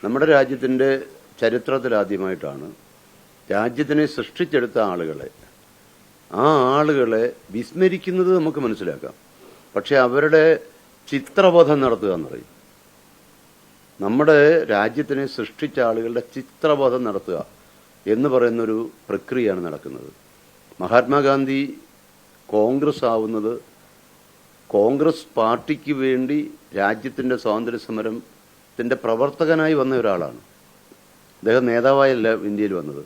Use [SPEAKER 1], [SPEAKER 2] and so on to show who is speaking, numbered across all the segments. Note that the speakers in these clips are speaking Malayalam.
[SPEAKER 1] നമ്മുടെ രാജ്യത്തിൻ്റെ ചരിത്രത്തിലാദ്യമായിട്ടാണ് രാജ്യത്തിനെ സൃഷ്ടിച്ചെടുത്ത ആ ആളുകളെ വിസ്മരിക്കുന്നത് നമുക്ക് മനസ്സിലാക്കാം. പക്ഷെ അവരുടെ ചിത്രബോധം നടത്തുക എന്ന് പറയും. നമ്മുടെ രാജ്യത്തിനെ സൃഷ്ടിച്ച ആളുകളുടെ ചിത്രബോധം നടത്തുക എന്ന് പറയുന്നൊരു പ്രക്രിയയാണ് നടക്കുന്നത്. മഹാത്മാഗാന്ധി കോൺഗ്രസ് ആവുന്നത് കോൺഗ്രസ് പാർട്ടിക്ക് വേണ്ടി രാജ്യത്തിൻ്റെ സ്വാതന്ത്ര്യ സമരത്തിൻ്റെ പ്രവർത്തകനായി വന്ന ഒരാളാണ്. അദ്ദേഹം നേതാവായല്ല ഇന്ത്യയിൽ വന്നത്.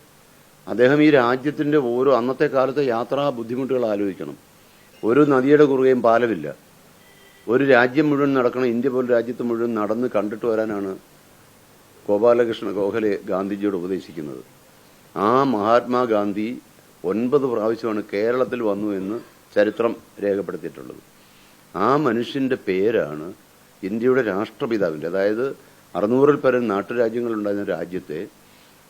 [SPEAKER 1] അദ്ദേഹം ഈ രാജ്യത്തിൻ്റെ അന്നത്തെ കാലത്തെ യാത്രാ ബുദ്ധിമുട്ടുകൾ ആലോചിക്കണം. ഒരു നദിയുടെ കുറുകയും പാലമില്ല. ഒരു രാജ്യം മുഴുവൻ നടക്കണം. ഇന്ത്യ പോലെ രാജ്യത്ത് മുഴുവൻ നടന്ന് കണ്ടിട്ട് വരാനാണ് ഗോപാലകൃഷ്ണ ഗോഖലെ ഗാന്ധിജിയോട് ഉപദേശിക്കുന്നത്. ആ മഹാത്മാഗാന്ധി 9 പ്രാവശ്യമാണ് കേരളത്തിൽ വന്നു എന്ന് ചരിത്രം രേഖപ്പെടുത്തിയിട്ടുള്ളത്. ആ മനുഷ്യന്റെ പേരാണ് ഇന്ത്യയുടെ രാഷ്ട്രപിതാവിൻ്റെ, അതായത് 600-ൽ പരം നാട്ടുരാജ്യങ്ങളുണ്ടായിരുന്ന രാജ്യത്തെ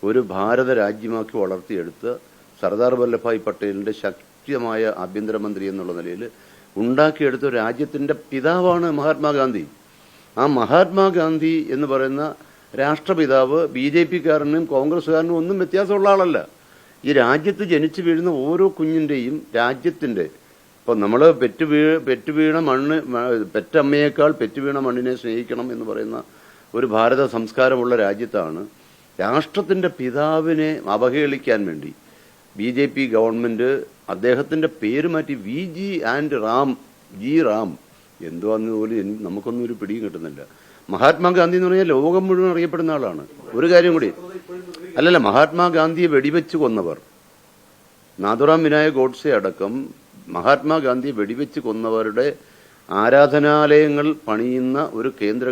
[SPEAKER 1] ഒരു ഭാരത രാജ്യമാക്കി വളർത്തിയെടുത്ത് സർദാർ വല്ലഭായ് പട്ടേലിന്റെ ശക്തമായ ആഭ്യന്തരമന്ത്രി എന്നുള്ള നിലയിൽ ഉണ്ടാക്കിയെടുത്ത രാജ്യത്തിന്റെ പിതാവാണ് മഹാത്മാഗാന്ധി. ആ മഹാത്മാഗാന്ധി എന്ന് പറയുന്ന രാഷ്ട്രപിതാവ് BJP-കാരനും കോൺഗ്രസ്സുകാരനും ഒന്നും വ്യത്യാസമുള്ള ആളല്ല. ഈ രാജ്യത്ത് ജനിച്ചു വീഴുന്ന ഓരോ കുഞ്ഞിൻ്റെയും രാജ്യത്തിൻ്റെ, ഇപ്പം നമ്മൾ പെറ്റുവീണ മണ്ണ്, പെറ്റമ്മയേക്കാൾ പെറ്റുവീണ മണ്ണിനെ സ്നേഹിക്കണം എന്ന് പറയുന്ന ഒരു ഭാരത സംസ്കാരമുള്ള രാജ്യത്താണ് രാഷ്ട്രത്തിൻ്റെ പിതാവിനെ അവഹേളിക്കാൻ വേണ്ടി BJP ഗവൺമെൻറ് അദ്ദേഹത്തിൻ്റെ പേര് മാറ്റി ജി റാം എന്തുവാന്ന് പോലും നമുക്കൊന്നും ഒരു പിടിയും കിട്ടുന്നില്ല. മഹാത്മാഗാന്ധി എന്ന് പറഞ്ഞാൽ ലോകം മുഴുവൻ അറിയപ്പെടുന്ന ആളാണ്. ഒരു കാര്യം കൂടി, അല്ലല്ല, മഹാത്മാഗാന്ധിയെ വെടിവെച്ച് കൊന്നവർ, നാഥുറാം വിനായക് ഗോഡ്സെ അടക്കം മഹാത്മാഗാന്ധിയെ വെടിവെച്ച് കൊന്നവരുടെ ആരാധനാലയങ്ങൾ പണിയുന്ന ഒരു കേന്ദ്ര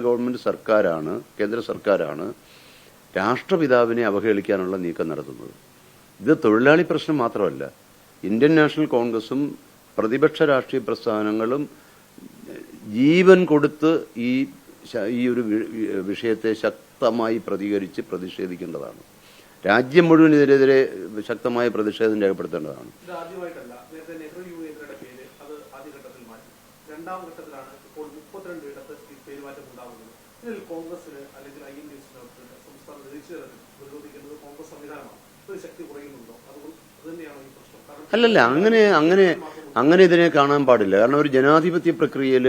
[SPEAKER 1] സർക്കാരാണ് രാഷ്ട്രപിതാവിനെ അവഹേളിക്കാനുള്ള നീക്കം നടത്തുന്നത്. ഇത് തൊഴിലാളി പ്രശ്നം മാത്രമല്ല, ഇന്ത്യൻ നാഷണൽ കോൺഗ്രസും പ്രതിപക്ഷ രാഷ്ട്രീയ പ്രസ്ഥാനങ്ങളും ജീവൻ കൊടുത്ത് ഈ ഒരു വിഷയത്തെ ശക്തമായി പ്രതിഷേധിക്കേണ്ടതാണ്. രാജ്യം മുഴുവൻ ഇതിനെതിരെ ശക്തമായ പ്രതിഷേധം രേഖപ്പെടുത്തേണ്ടതാണ്. അല്ലല്ല, അങ്ങനെ ഇതിനെ കാണാൻ പാടില്ല. കാരണം ഒരു ജനാധിപത്യ പ്രക്രിയയിൽ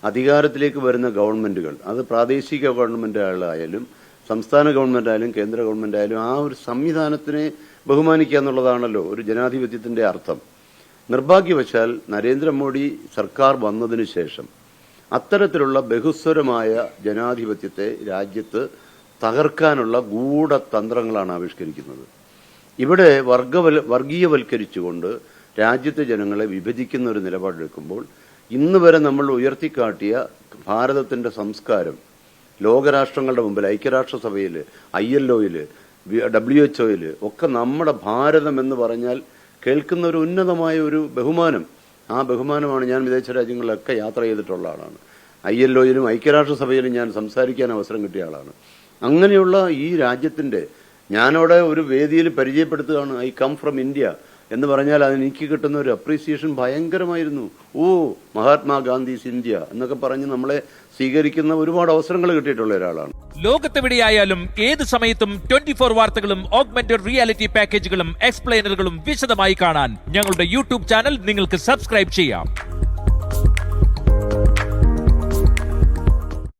[SPEAKER 1] അധികാരത്തിലേക്ക് വരുന്ന ഗവൺമെന്റുകൾ, അത് പ്രാദേശിക ഗവൺമെന്റുകളായാലും സംസ്ഥാന ഗവൺമെന്റ് ആയാലും കേന്ദ്ര ഗവൺമെന്റ് ആയാലും, ആ ഒരു സംവിധാനത്തിനെ ബഹുമാനിക്കുക എന്നുള്ളതാണല്ലോ ഒരു ജനാധിപത്യത്തിന്റെ അർത്ഥം. നിർഭാഗ്യവശാൽ നരേന്ദ്രമോദി സർക്കാർ വന്നതിന് ശേഷം അത്തരത്തിലുള്ള ബഹുസ്വരമായ ജനാധിപത്യത്തെ രാജ്യത്ത് തകർക്കാനുള്ള ഗൂഢതന്ത്രങ്ങളാണ് ആവിഷ്കരിക്കുന്നത്. ഇവിടെ വർഗീയവൽക്കരിച്ചുകൊണ്ട് രാജ്യത്തെ ജനങ്ങളെ വിഭജിക്കുന്ന ഒരു നിലപാടെടുക്കുമ്പോൾ ഇന്ന് വരെ നമ്മൾ ഉയർത്തിക്കാട്ടിയ ഭാരതത്തിന്റെ സംസ്കാരം ലോകരാഷ്ട്രങ്ങളുടെ മുമ്പിൽ, ഐക്യരാഷ്ട്രസഭയിൽ, ILO-യിൽ, WHO-യിൽ ഒക്കെ നമ്മുടെ ഭാരതം എന്ന് പറഞ്ഞാൽ കേൾക്കുന്ന ഒരു ഉന്നതമായ ഒരു ബഹുമാനം. ആ ബഹുമാനമാണ്. ഞാൻ വിദേശ രാജ്യങ്ങളിലൊക്കെ യാത്ര ചെയ്തിട്ടുള്ള ആളാണ്. ILO-യിലും ഐക്യരാഷ്ട്രസഭയിലും ഞാൻ സംസാരിക്കാൻ അവസരം കിട്ടിയ ആളാണ്. അങ്ങനെയുള്ള ഈ രാജ്യത്തിന്റെ ഞാനവിടെ ഒരു വേദിയിൽ പരിചയപ്പെടുത്തുകയാണ്. ഐ കം ഫ്രം ഇന്ത്യ എന്ന് പറഞ്ഞാൽ അതിന് എനിക്ക് കിട്ടുന്ന ഒരു അപ്രീസിയേഷൻ ഭയങ്കരമായിരുന്നു. മഹാത്മാഗാന്ധീസ് ഇന്ത്യ എന്നൊക്കെ പറഞ്ഞ് നമ്മളെ സ്വീകരിക്കുന്ന ഒരുപാട് അവസരങ്ങൾ കിട്ടിയിട്ടുള്ള ഒരാളാണ്.
[SPEAKER 2] ലോകത്തെവിടെയായാലും ഏത് സമയത്തും 24 വാർത്തകളും ഓഗ്മെന്റഡ് റിയാലിറ്റി പാക്കേജുകളും എക്സ്പ്ലെയിനറുകളും വിശദമായി കാണാൻ ഞങ്ങളുടെ YouTube ചാനൽ നിങ്ങൾക്ക് സബ്സ്ക്രൈബ് ചെയ്യാം.